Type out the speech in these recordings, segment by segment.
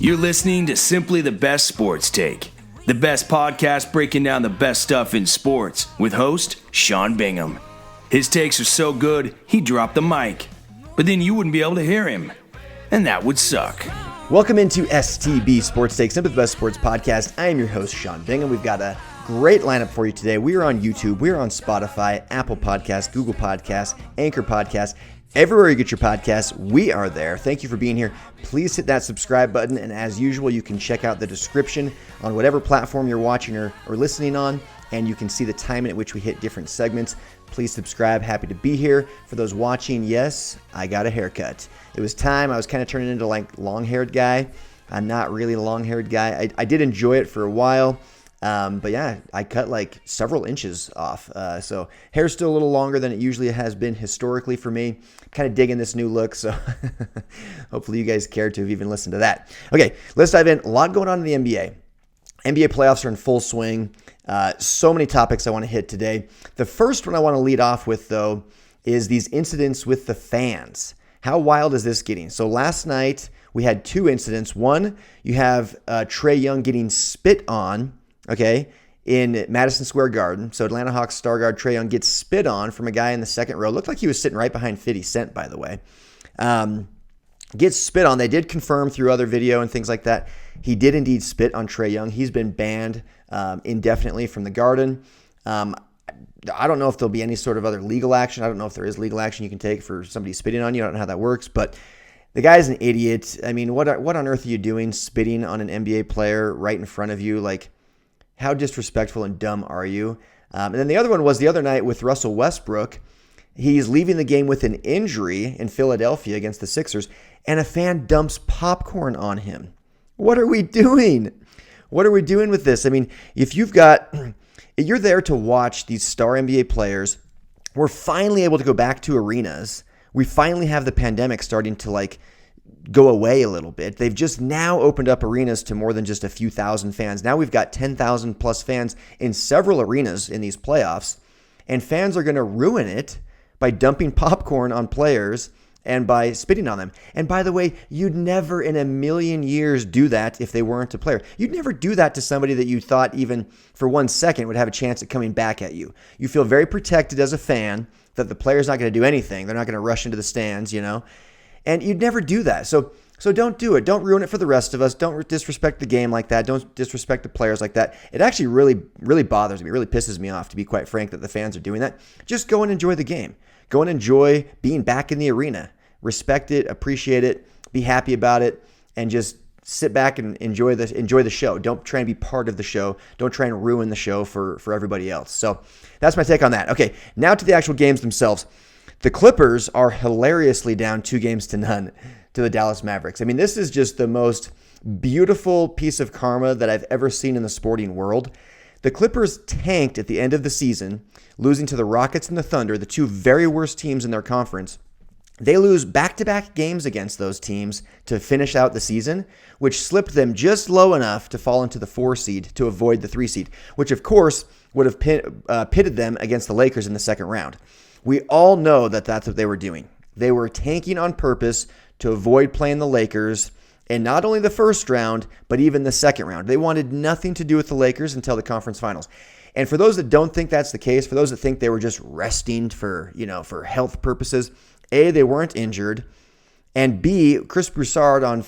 You're listening to Simply the Best Sports Take, the best podcast breaking down the best stuff in sports with host Sean Bingham. His takes are so good, he dropped the mic, but then you wouldn't be able to hear him, and that would suck. Welcome into STB Sports Take, Simply the Best Sports Podcast. I am your host, Sean Bingham. We've got a great lineup for you today. We are on YouTube, we are on Spotify, Apple Podcasts, Google Podcasts, Anchor Podcasts. Everywhere you get your podcasts, we are there. Thank you for being here. Please hit that subscribe button, and as usual, you can check out the description on whatever platform you're watching or listening on, and you can see the timing at which we hit different segments. Please subscribe. Happy to be here. For those watching, yes, I got a haircut. It was time. I was kind of turning into like long-haired guy. I'm not really a long-haired guy. I did enjoy it for a while. But yeah, I cut like several inches off. So hair's still a little longer than it usually has been historically for me. Kind of digging this new look. So hopefully you guys care to have even listened to that. Okay, let's dive in. A lot going on in the NBA. NBA playoffs are in full swing. So many topics I want to hit today. The first one I want to lead off with, though, is these incidents with the fans. How wild is this getting? So last night we had two incidents. One, you have Trae Young getting spit on, okay, in Madison Square Garden. So Atlanta Hawks star guard Trae Young gets spit on from a guy in the second row. Looked like he was sitting right behind 50 Cent, by the way. Gets spit on. They did confirm through other video and things like that. He did indeed spit on Trae Young. He's been banned indefinitely from the Garden. I don't know if there'll be any sort of other legal action. I don't know if there is legal action you can take for somebody spitting on you. I don't know how that works, but the guy's an idiot. I mean, what on earth are you doing spitting on an NBA player right in front of you? Like, how disrespectful and dumb are you? And then the other one was the other night with Russell Westbrook. He's leaving the game with an injury in Philadelphia against the Sixers, and a fan dumps popcorn on him. What are we doing? What are we doing with this? I mean, if you're there to watch these star NBA players, we're finally able to go back to arenas. We finally have the pandemic starting to go away a little bit. They've just now opened up arenas to more than just a few thousand fans. Now we've got 10,000 plus fans in several arenas in these playoffs, and fans are going to ruin it by dumping popcorn on players and by spitting on them. And by the way, you'd never in a million years do that if they weren't a player. You'd never do that to somebody that you thought even for 1 second would have a chance at coming back at you. You feel very protected as a fan that the player's not going to do anything. They're not going to rush into the stands, and you'd never do that. So don't do it. Don't ruin it for the rest of us. Don't disrespect the game like that. Don't disrespect the players like that. It actually really, really bothers me. It really pisses me off, to be quite frank, that the fans are doing that. Just go and enjoy the game. Go and enjoy being back in the arena. Respect it, appreciate it, be happy about it, and just sit back and enjoy the show. Don't try and be part of the show. Don't try and ruin the show for everybody else. So that's my take on that. Okay, now to the actual games themselves. The Clippers are hilariously down 2-0 to the Dallas Mavericks. I mean, this is just the most beautiful piece of karma that I've ever seen in the sporting world. The Clippers tanked at the end of the season, losing to the Rockets and the Thunder, the two very worst teams in their conference. They lose back-to-back games against those teams to finish out the season, which slipped them just low enough to fall into the 4 seed to avoid the 3 seed, which of course would have pitted them against the Lakers in the second round. We all know that that's what they were doing. They were tanking on purpose to avoid playing the Lakers, and not only the first round, but even the second round. They wanted nothing to do with the Lakers until the conference finals. And for those that don't think that's the case, for those that think they were just resting for health purposes, A, they weren't injured, and B, Chris Broussard on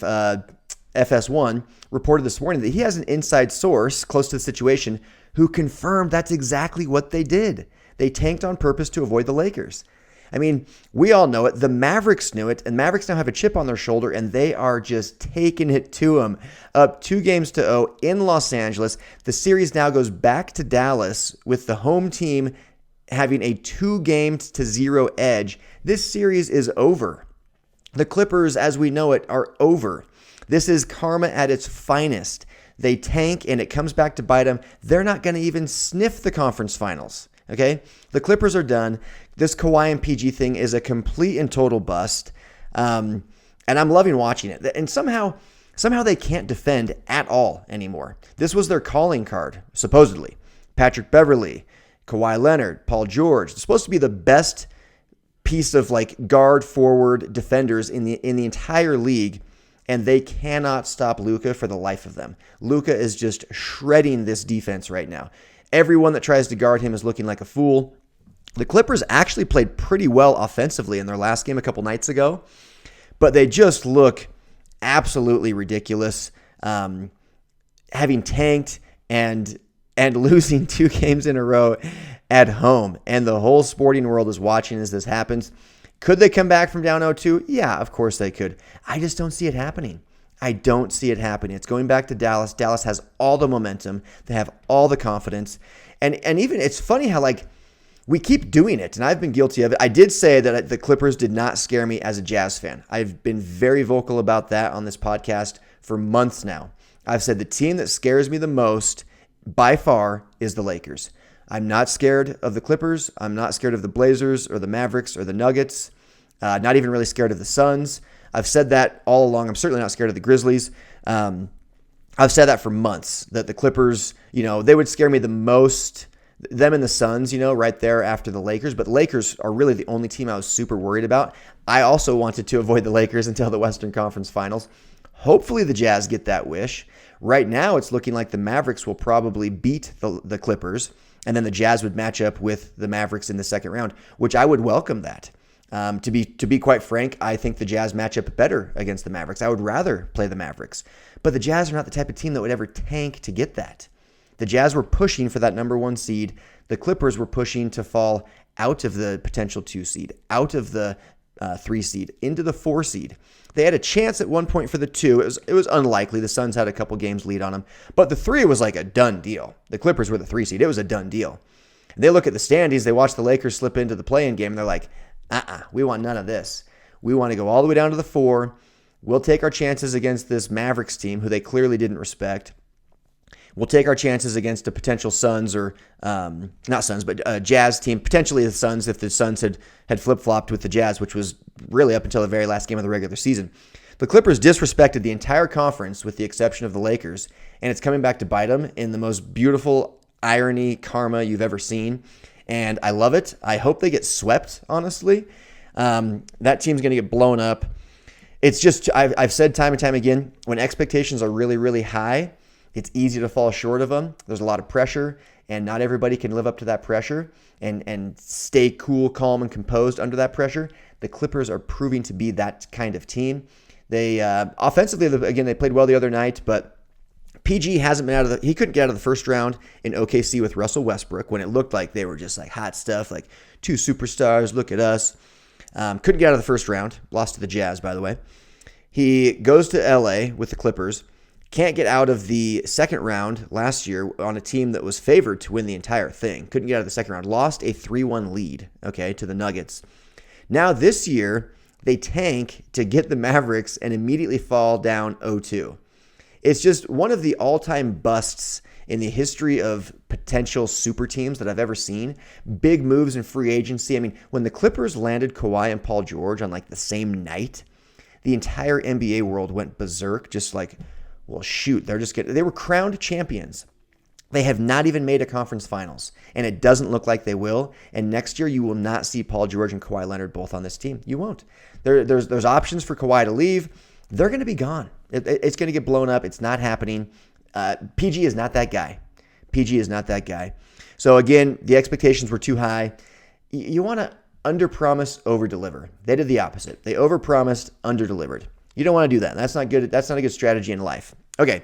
FS1 reported this morning that he has an inside source close to the situation who confirmed that's exactly what they did. They tanked on purpose to avoid the Lakers. I mean, we all know it. The Mavericks knew it, and Mavericks now have a chip on their shoulder, and they are just taking it to them. Up 2-0 in Los Angeles. The series now goes back to Dallas with the home team having a 2-0 edge. This series is over. The Clippers, as we know it, are over. This is karma at its finest. They tank, and it comes back to bite them. They're not going to even sniff the conference finals. Okay? The Clippers are done. This Kawhi and PG thing is a complete and total bust. And I'm loving watching it. And somehow they can't defend at all anymore. This was their calling card, supposedly. Patrick Beverley, Kawhi Leonard, Paul George. It's supposed to be the best piece of guard forward defenders in the entire league. and they cannot stop Luka for the life of them. Luka is just shredding this defense right now. Everyone that tries to guard him is looking like a fool. The Clippers actually played pretty well offensively in their last game a couple nights ago, but they just look absolutely ridiculous, having tanked and losing 2 games in a row at home. And the whole sporting world is watching as this happens. Could they come back from down 0-2? Yeah, of course they could. I just don't see it happening. I don't see it happening. It's going back to Dallas. Dallas has all the momentum. They have all the confidence. And even it's funny how we keep doing it, and I've been guilty of it. I did say that the Clippers did not scare me as a Jazz fan. I've been very vocal about that on this podcast for months now. I've said the team that scares me the most by far is the Lakers. I'm not scared of the Clippers. I'm not scared of the Blazers or the Mavericks or the Nuggets. Not even really scared of the Suns. I've said that all along. I'm certainly not scared of the Grizzlies. I've said that for months, that the Clippers, they would scare me the most. Them and the Suns, right there after the Lakers. But the Lakers are really the only team I was super worried about. I also wanted to avoid the Lakers until the Western Conference Finals. Hopefully the Jazz get that wish. Right now it's looking like the Mavericks will probably beat the Clippers, and then the Jazz would match up with the Mavericks in the second round, which I would welcome that. To be quite frank, I think the Jazz match up better against the Mavericks. I would rather play the Mavericks. But the Jazz are not the type of team that would ever tank to get that. The Jazz were pushing for that number 1 seed. The Clippers were pushing to fall out of the potential 2 seed, out of the 3 seed, into the 4 seed. They had a chance at one point for the 2. It was unlikely. The Suns had a couple games lead on them. But the 3 was like a done deal. The Clippers were the 3 seed. It was a done deal. They look at the standings. They watch the Lakers slip into the play-in game, and they're like, we want none of this. We want to go all the way down to the 4. We'll take our chances against this Mavericks team, who they clearly didn't respect. We'll take our chances against a potential Suns or, not Suns, but Jazz team, potentially the Suns if the Suns had flip-flopped with the Jazz, which was really up until the very last game of the regular season. The Clippers disrespected the entire conference with the exception of the Lakers, and it's coming back to bite them in the most beautiful irony, karma you've ever seen. And I love it. I hope they get swept, honestly. That team's going to get blown up. It's just, I've said time and time again, when expectations are really, really high, it's easy to fall short of them. There's a lot of pressure, and not everybody can live up to that pressure and stay cool, calm, and composed under that pressure. The Clippers are proving to be that kind of team. They offensively, again, they played well the other night, but PG hasn't been he couldn't get out of the first round in OKC with Russell Westbrook when it looked like they were just like hot stuff, like 2 superstars, look at us. Couldn't get out of the first round, lost to the Jazz, by the way. He goes to LA with the Clippers. Can't get out of the second round last year on a team that was favored to win the entire thing. Couldn't get out of the second round. Lost a 3-1 lead, to the Nuggets. Now this year, they tank to get the Mavericks and immediately fall down 0-2. It's just one of the all-time busts in the history of potential super teams that I've ever seen. Big moves in free agency. I mean, when the Clippers landed Kawhi and Paul George on the same night, the entire NBA world went berserk, just like, well, shoot, they were crowned champions. They have not even made a conference finals, and it doesn't look like they will. And next year, you will not see Paul George and Kawhi Leonard both on this team. You won't. There's options for Kawhi to leave. They're going to be gone. It's going to get blown up. It's not happening. PG is not that guy. PG is not that guy. So again, the expectations were too high. You want to underpromise, overdeliver. They did the opposite. They overpromised, underdelivered. You don't want to do that. That's not good. That's not a good strategy in life. Okay,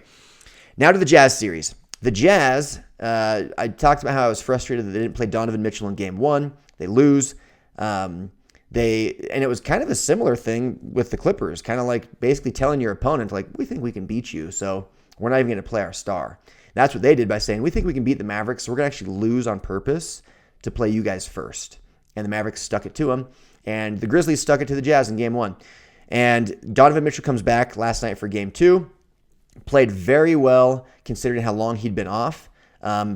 now to the Jazz series. The Jazz, I talked about how I was frustrated that they didn't play Donovan Mitchell in Game 1. They lose. And it was kind of a similar thing with the Clippers, kind of like basically telling your opponent, we think we can beat you, so we're not even going to play our star. That's what they did by saying, we think we can beat the Mavericks, so we're going to actually lose on purpose to play you guys first. And the Mavericks stuck it to them, and the Grizzlies stuck it to the Jazz in Game 1. And Donovan Mitchell comes back last night for Game 2, played very well considering how long he'd been off.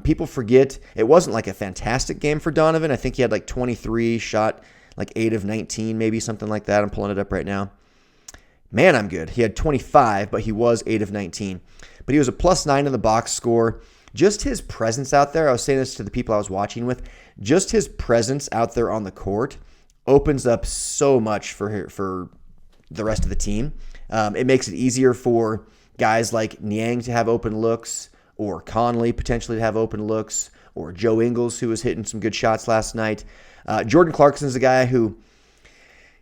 People forget, it wasn't like a fantastic game for Donovan. I think he had 23, shot 8 of 19, maybe something like that. I'm pulling it up right now. Man, I'm good. He had 25, but he was 8 of 19. But he was a +9 in the box score. Just his presence out there, I was saying this to the people I was watching with, just his presence out there on the court opens up so much for the rest of the team. It makes it easier for guys like Niang to have open looks, or Conley potentially to have open looks, or Joe Ingles, who was hitting some good shots last night. Jordan Clarkson's a guy who,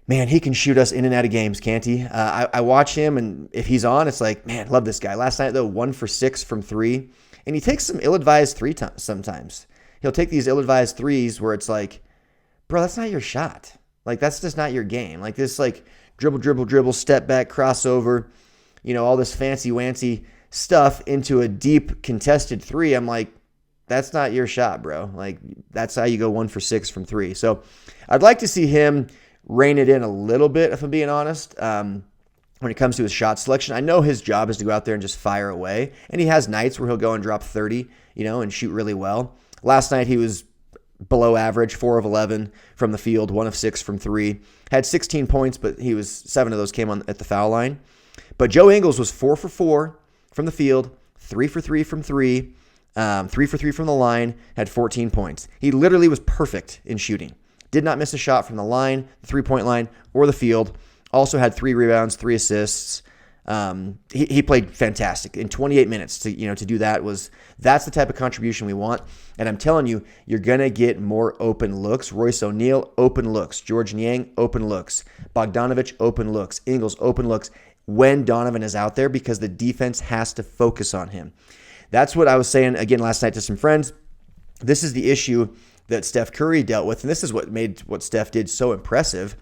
man, he can shoot us in and out of games, can't he? I watch him, and if he's on, it's like, man, love this guy. Last night, though, 1 for 6 from 3, and he takes some ill-advised sometimes. He'll take these ill-advised threes where it's like, bro, that's not your shot. Like, that's just not your game. Like, this, like, dribble, step back, crossover, all this fancy-wancy stuff into a deep contested three. I'm like, that's not your shot, bro. Like, that's how you go 1 for 6 from 3. So I'd like to see him rein it in a little bit, if I'm being honest, when it comes to his shot selection. I know his job is to go out there and just fire away, and he has nights where he'll go and drop 30, and shoot really well. Last night he was below average, 4 of 11 from the field, 1 of 6 from 3. Had 16 points, but 7 of those came on at the foul line. But Joe Ingles was 4 for 4 from the field, 3 for 3 from 3, 3 for 3 from the line, had 14 points. He literally was perfect in shooting. Did not miss a shot from the line, the three-point line, or the field. Also had 3 rebounds, 3 assists. He played fantastic in 28 minutes. To do that's the type of contribution we want. And I'm telling you, you're gonna get more open looks. Royce O'Neal, open looks. George Niang, open looks. Bogdanovich, open looks. Ingles, open looks. When Donovan is out there, because the defense has to focus on him. That's what I was saying again last night to some friends. This is the issue that Steph Curry dealt with, and this is what made what Steph did so impressive,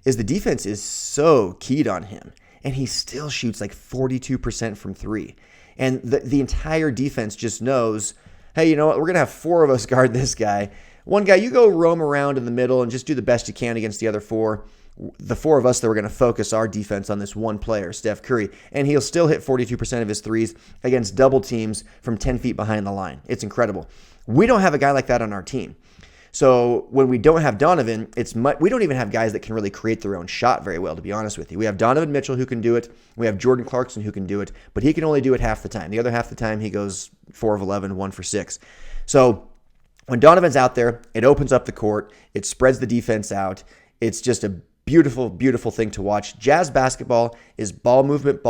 is the defense is so keyed on him, and he still shoots like 42% from 3. And the entire defense just knows, hey, you know what, we're going to have 4 of us guard this guy. One guy, you go roam around in the middle and just do the best you can against the other 4. The 4 of us that we're going to focus our defense on this one player, Steph Curry, and he'll still hit 42% of his threes against double teams from 10 feet behind the line. It's incredible. We don't have a guy like that on our team. So when we don't have Donovan, we don't even have guys that can really create their own shot very well, to be honest with you. We have Donovan Mitchell who can do it. We have Jordan Clarkson who can do it, but he can only do it half the time. The other half the time, he goes 4 of 11, 1 for 6. So when Donovan's out there, it opens up the court. It spreads the defense out. It's just a beautiful, beautiful thing to watch. Jazz basketball is ball movement,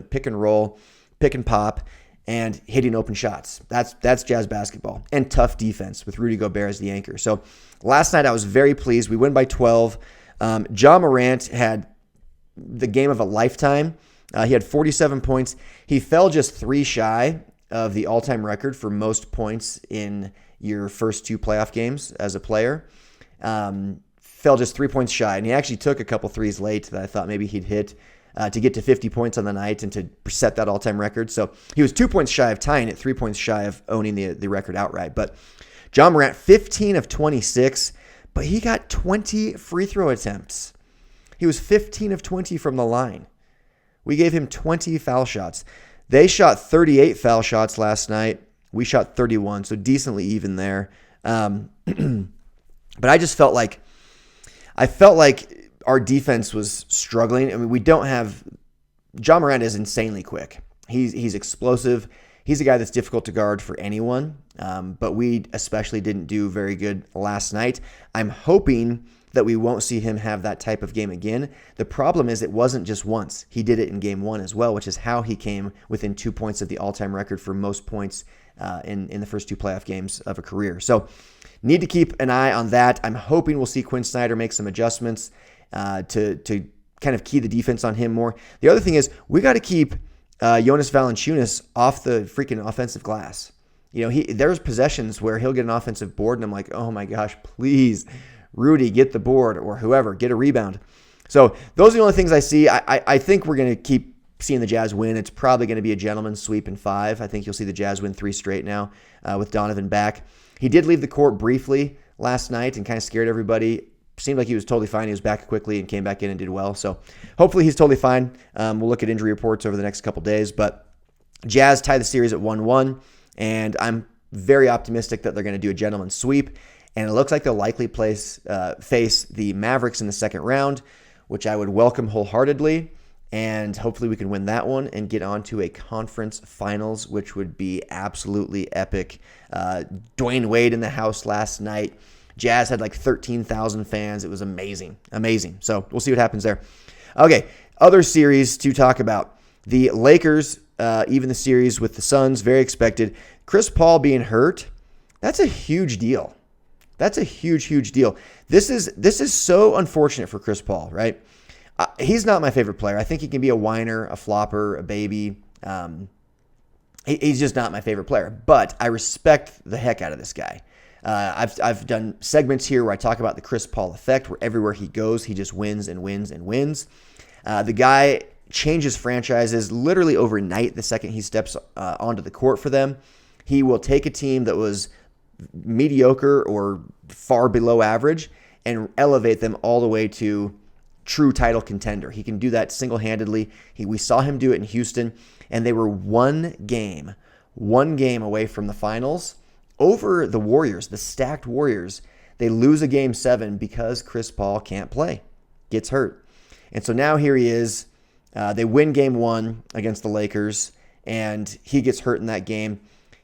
pick and roll, pick and pop, and hitting open shots. That's Jazz basketball. And tough defense with Rudy Gobert as the anchor. So last night I was very pleased. We win by 12. Ja Morant had the game of a lifetime. He had 47 points. He fell just 3 shy of the all-time record for most points in your first 2 playoff games as a player. Fell just 3 points shy, and he actually took a couple threes late that I thought maybe he'd hit to get to 50 points on the night and to set that all-time record. So he was 2 points shy of tying it, 3 points shy of owning the record outright. But Ja Morant, 15 of 26, but he got 20 free throw attempts. He was 15 of 20 from the line. We gave him 20 foul shots. They shot 38 foul shots last night. We shot 31, so decently even there. But I just felt like our defense was struggling. I mean, we don't have – Ja Morant is insanely quick. He's explosive. He's a guy that's difficult to guard for anyone, but we especially didn't do very good last night. I'm hoping that we won't see him have that type of game again. The problem is it wasn't just once. He did it in Game 1 as well, which is how he came within 2 points of the all-time record for most points in the first 2 playoff games of a career. So need to keep an eye on that. I'm hoping we'll see Quinn Snyder make some adjustments to kind of key the defense on him more. The other thing is we got to keep Jonas Valanciunas off the freaking offensive glass. There's possessions where he'll get an offensive board, and I'm like, oh my gosh, please, Rudy, get the board, or whoever, get a rebound. So those are the only things I see. I think we're going to keep seeing the Jazz win. It's probably going to be a gentleman's sweep in 5. I think you'll see the Jazz win 3 straight now with Donovan back. He did leave the court briefly last night and kind of scared everybody. Seemed like he was totally fine. He was back quickly and came back in and did well. So hopefully he's totally fine. We'll look at injury reports over the next couple days. But Jazz tie the series at 1-1, and I'm very optimistic that they're going to do a gentleman's sweep. And it looks like they'll likely face the Mavericks in the second round, which I would welcome wholeheartedly. And hopefully we can win that one and get on to a conference finals, which would be absolutely epic. Dwayne Wade in the house last night. Jazz had like 13,000 fans. It was amazing. So we'll see what happens there. Okay, other series to talk about. The Lakers, even the series with the Suns, very expected. Chris Paul being hurt, that's a huge deal. That's a huge, huge deal. This is so unfortunate for Chris Paul, right? He's not my favorite player. I think he can be a whiner, a flopper, a baby. He's just not my favorite player. But I respect the heck out of this guy. I've done segments here where I talk about the Chris Paul effect, where everywhere he goes, he just wins and wins and wins. The guy changes franchises literally overnight the second he steps onto the court for them. He will take a team that was mediocre or far below average and elevate them all the way to true title contender. He can do that single-handedly. We saw him do it in Houston, and they were one game away from the finals over the Warriors, the stacked Warriors. They lose a game 7 because Chris Paul can't play, gets hurt. And so now here he is. They win game 1 against the Lakers, and he gets hurt in that game.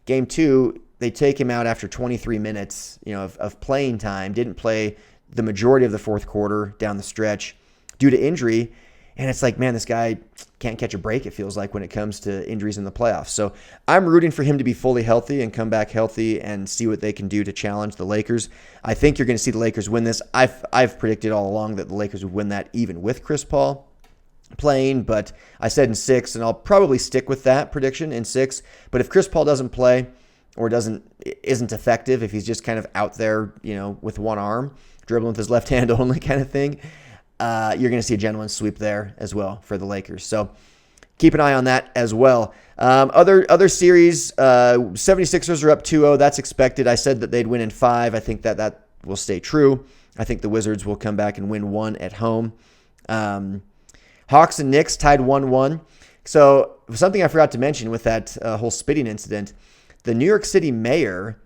Game 2, they take him out after 23 minutes, of playing time. Didn't play the majority of the fourth quarter down the stretch due to injury. And it's like, man, this guy can't catch a break, it feels like, when it comes to injuries in the playoffs. So I'm rooting for him to be fully healthy and come back healthy and see what they can do to challenge the Lakers. I think you're going to see the Lakers win this. I've predicted all along that the Lakers would win that even with Chris Paul playing, but I said in 6, and I'll probably stick with that prediction in 6. But if Chris Paul doesn't play or isn't effective, if he's just kind of out there, with one arm, dribbling with his left hand only kind of thing, you're going to see a gentleman sweep there as well for the Lakers. So keep an eye on that as well. Other series, 76ers are up 2-0. That's expected. I said that they'd win in 5. I think that will stay true. I think the Wizards will come back and win 1 at home. Hawks and Knicks tied 1-1. So something I forgot to mention with that whole spitting incident, the New York City mayor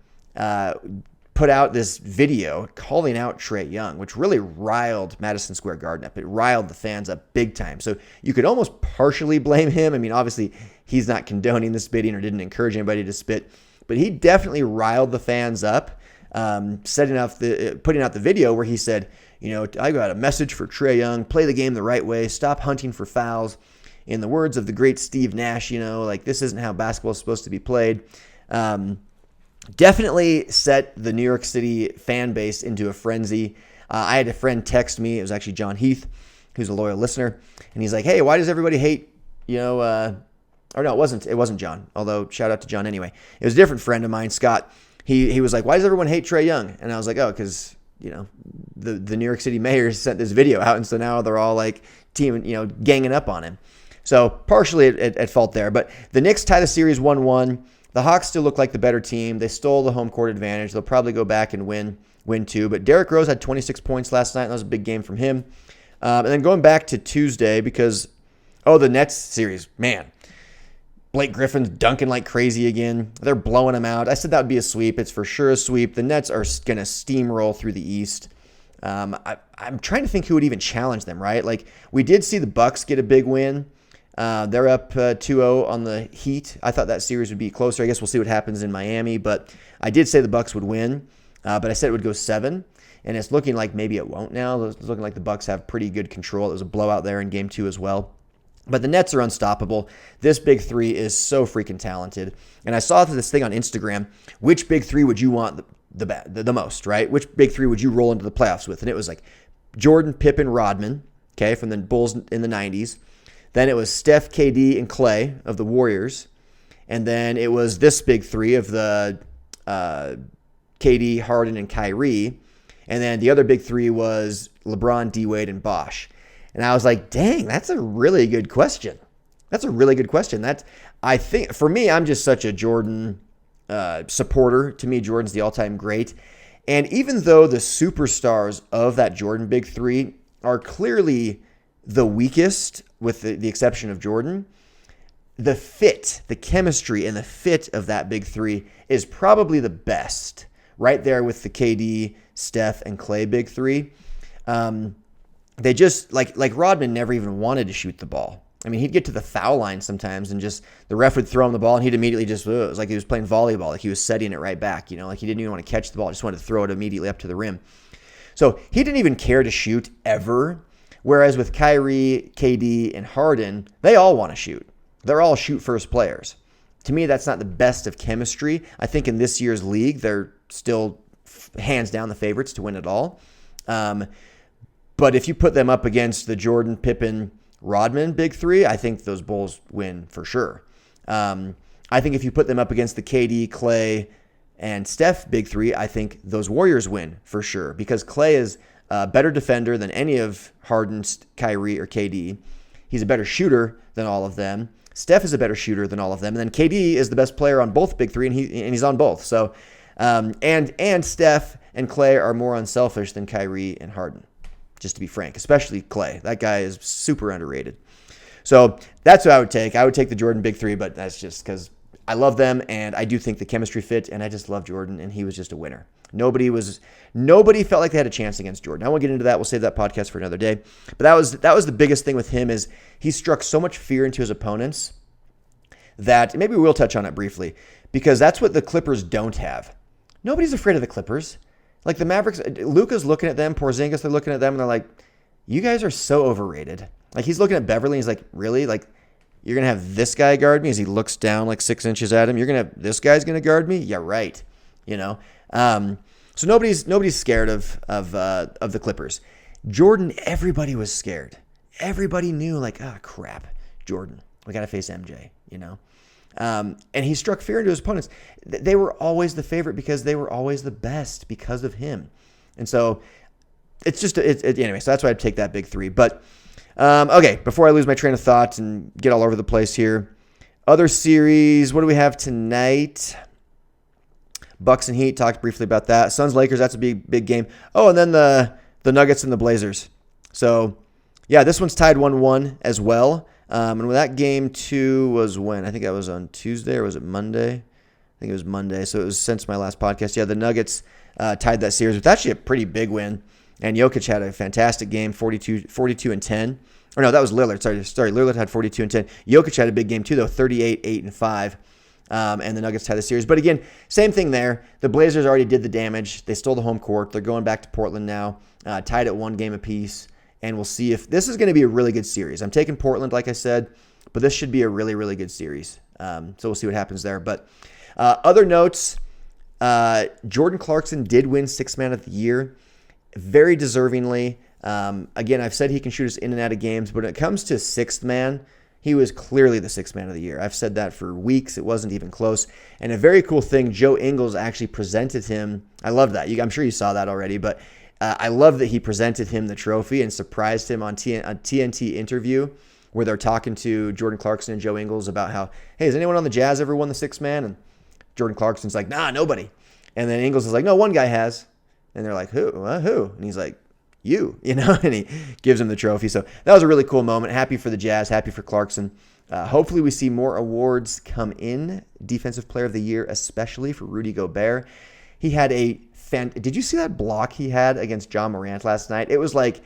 put out this video calling out Trae Young, which really riled Madison Square Garden up. It riled the fans up big time. So you could almost partially blame him. I mean, obviously, he's not condoning the spitting or didn't encourage anybody to spit, but he definitely riled the fans up, putting out the video where he said, I got a message for Trae Young, play the game the right way, stop hunting for fouls. In the words of the great Steve Nash, this isn't how basketball is supposed to be played. Definitely set the New York City fan base into a frenzy. I had a friend text me. It was actually John Heath, who's a loyal listener. And he's like, hey, why does everybody hate, or no, it wasn't John, although shout out to John anyway. It was a different friend of mine, Scott. He was like, why does everyone hate Trae Young? And I was like, oh, because, the New York City mayor sent this video out. And so now they're all like ganging up on him. So partially at fault there. But the Knicks tie the series 1-1. The Hawks still look like the better team. They stole the home court advantage. They'll probably go back and win 2. But Derrick Rose had 26 points last night. That was a big game from him. And then going back to Tuesday because, the Nets series, man. Blake Griffin's dunking like crazy again. They're blowing him out. I said that would be a sweep. It's for sure a sweep. The Nets are going to steamroll through the East. I'm trying to think who would even challenge them, right? Like, we did see the Bucks get a big win. They're up 2-0 on the Heat. I thought that series would be closer. I guess we'll see what happens in Miami. But I did say the Bucks would win. But I said it would go 7. And it's looking like maybe it won't now. It's looking like the Bucks have pretty good control. It was a blowout there in Game 2 as well. But the Nets are unstoppable. This big 3 is so freaking talented. And I saw this thing on Instagram. Which big 3 would you want the most, right? Which big 3 would you roll into the playoffs with? And it was like Jordan, Pippen, Rodman, okay, from the Bulls in the 90s. Then it was Steph, KD, and Clay of the Warriors. And then it was this big 3 of the KD, Harden, and Kyrie. And then the other big 3 was LeBron, D-Wade, and Bosh. And I was like, dang, that's a really good question. I think, for me, I'm just such a Jordan supporter. To me, Jordan's the all-time great. And even though the superstars of that Jordan big 3 are clearly the weakest, with the exception of Jordan, the chemistry and the fit of that big 3 is probably the best. Right there with the KD, Steph, and Clay big 3. They just, like Rodman never even wanted to shoot the ball. I mean, he'd get to the foul line sometimes and just the ref would throw him the ball and he'd immediately just, it was like he was playing volleyball, like he was setting it right back, like he didn't even want to catch the ball, just wanted to throw it immediately up to the rim. So he didn't even care to shoot ever. Whereas with Kyrie, KD, and Harden, they all want to shoot. They're all shoot-first players. To me, that's not the best of chemistry. I think in this year's league, they're still hands down the favorites to win it all. But if you put them up against the Jordan, Pippen, Rodman big three, I think those Bulls win for sure. I think if you put them up against the KD, Clay, and Steph big three, I think those Warriors win for sure because Clay is a better defender than any of Harden's, Kyrie, or KD. He's a better shooter than all of them. Steph is a better shooter than all of them. And then KD is the best player on both big three, and he's on both. So, and Steph and Clay are more unselfish than Kyrie and Harden, just to be frank, especially Clay. That guy is super underrated. So that's what I would take. I would take the Jordan big three, but that's just because I love them, and I do think the chemistry fit, and I just love Jordan, and he was just a winner. Nobody felt like they had a chance against Jordan. I won't get into that. We'll save that podcast for another day. But that was the biggest thing with him is he struck so much fear into his opponents that maybe we'll touch on it briefly because that's what the Clippers don't have. Nobody's afraid of the Clippers. Like the Mavericks, Luka's looking at them, Porzingis, they're looking at them, and they're like, you guys are so overrated. Like he's looking at Beverly, and he's like, really? Like you're going to have this guy guard me as he looks down like 6 inches at him? You're going to have this guy's going to guard me? Yeah, right. You know? So nobody's scared of the Clippers. Jordan, everybody was scared. Everybody knew like, crap, Jordan, we got to face MJ, you know? And he struck fear into his opponents. They were always the favorite because they were always the best because of him. And so it's just, anyway, so that's why I'd take that big three. But, okay, before I lose my train of thought and get all over the place here, other series, what do we have tonight? Bucks and Heat, talked briefly about that. Suns, Lakers, that's a big game. Oh, and then the Nuggets and the Blazers. So, yeah, this one's tied 1-1 as well. And when that game 2 was when? I think that was on Tuesday or was it Monday? I think it was Monday. So it was since my last podcast. Yeah, the Nuggets tied that series. It's actually a pretty big win. And Jokic had a fantastic game, 42 and 10. Or no, that was Lillard. Sorry. Lillard had 42 and 10. Jokic had a big game too, though, 38, 8, and 5. And the Nuggets tied the series. But again, same thing there. The Blazers already did the damage. They stole the home court. They're going back to Portland now, tied at 1 game apiece. And we'll see if this is going to be a really good series. I'm taking Portland, like I said, but this should be a really, really good series. So we'll see what happens there. But other notes, Jordan Clarkson did win Sixth Man of the Year, very deservingly. Again, I've said he can shoot us in and out of games, but when it comes to Sixth Man, he was clearly the Sixth Man of the Year. I've said that for weeks. It wasn't even close. And a very cool thing, Joe Ingles actually presented him. I love that. I'm sure you saw that already, but I love that he presented him the trophy and surprised him on a TNT interview where they're talking to Jordan Clarkson and Joe Ingles about how, hey, has anyone on the Jazz ever won the Sixth Man? And Jordan Clarkson's like, nah, nobody. And then Ingles is like, no, one guy has. And they're like, who? Who? And he's like, you know, and he gives him the trophy. So that was a really cool moment. Happy for the Jazz, happy for Clarkson. Hopefully we see more awards come in. Defensive Player of the Year, especially for Rudy Gobert. He had did you see that block he had against Ja Morant last night? It was like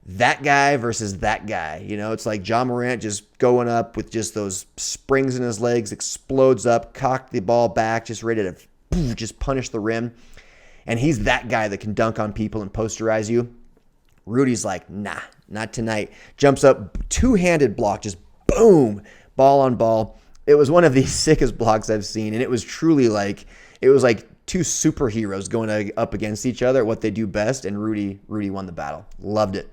that guy versus that guy. You know, it's like Ja Morant just going up with just those springs in his legs, explodes up, cocked the ball back, just ready to just punish the rim. And he's that guy that can dunk on people and posterize you. Rudy's like, nah, not tonight. Jumps up, two-handed block, just boom, ball on ball. It was one of the sickest blocks I've seen, and it was truly like, it was like two superheroes going up against each other at what they do best, and Rudy won the battle. Loved it.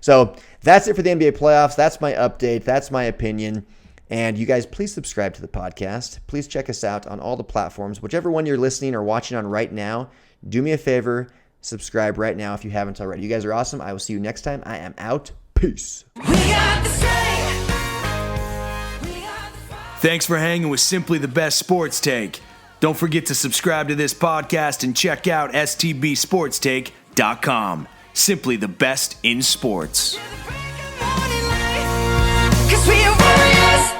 So that's it for the NBA playoffs. That's my update. That's my opinion. And you guys, please subscribe to the podcast. Please check us out on all the platforms. Whichever one you're listening or watching on right now, do me a favor, subscribe right now if you haven't already. You guys are awesome. I will see you next time. I am out. Peace. Thanks for hanging with Simply the Best Sports Take. Don't forget to subscribe to this podcast and check out STBSportsTake.com. Simply the best in sports. 'Cause we are warriors.